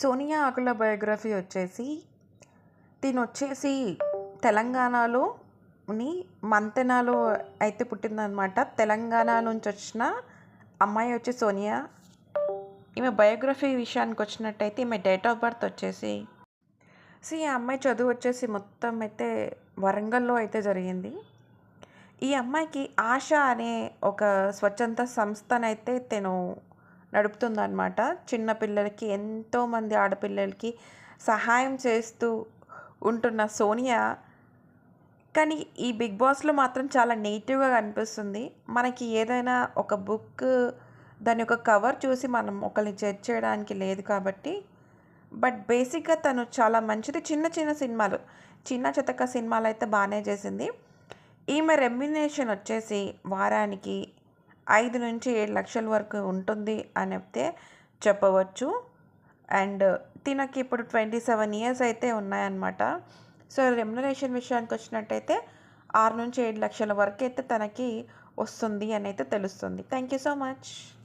సోనియా ఆకుల biography వచ్చేసి తినొచ్చేసి తెలంగాణలోని మంతెనలో అయితే పుట్టిందనమాట. తెలంగాణ నుంచి వచ్చిన అమ్మాయి వచ్చి సోనియా. ఈమె బయోగ్రఫీ విషయానికి వచ్చినట్టయితే ఈమె డేట్ ఆఫ్ బర్త్ వచ్చేసి ఈ అమ్మాయి చదువు వచ్చేసి మొత్తం అయితే వరంగల్లో అయితే జరిగింది. ఈ అమ్మాయికి ఆశ అనే ఒక స్వచ్ఛంద సంస్థనైతే తను నడుపుతుందన్నమాట. చిన్నపిల్లలకి ఎంతోమంది ఆడపిల్లలకి సహాయం చేస్తూ ఉంటున్న సోనియా కానీ ఈ బిగ్ బాస్లో మాత్రం చాలా నెగిటివ్గా కనిపిస్తుంది. మనకి ఏదైనా ఒక బుక్ దాని యొక్క కవర్ చూసి మనం ఒకరిని జడ్జ్ చేయడానికి లేదు కాబట్టి. బట్ బేసిక్గా తను చాలా మంచిది. చిన్న చిన్న సినిమాలు, చిన్న చితక సినిమాలు అయితే బాగానే చేసింది. ఈమె రెమ్యునరేషన్ వచ్చేసి వారానికి 5 నుంచి 7 లక్షల వరకు ఉంటుంది అని అయితే చెప్పవచ్చు. అండ్ తినకి ఇప్పుడు 27 ఇయర్స్ అయితే ఉన్నాయన్నమాట. సో రెమ్యునరేషన్ విషయానికి వచ్చినట్టయితే 6 నుంచి 7 లక్షల వరకు అయితే తనకి వస్తుంది అని అయితే తెలుస్తుంది. Thank you so much.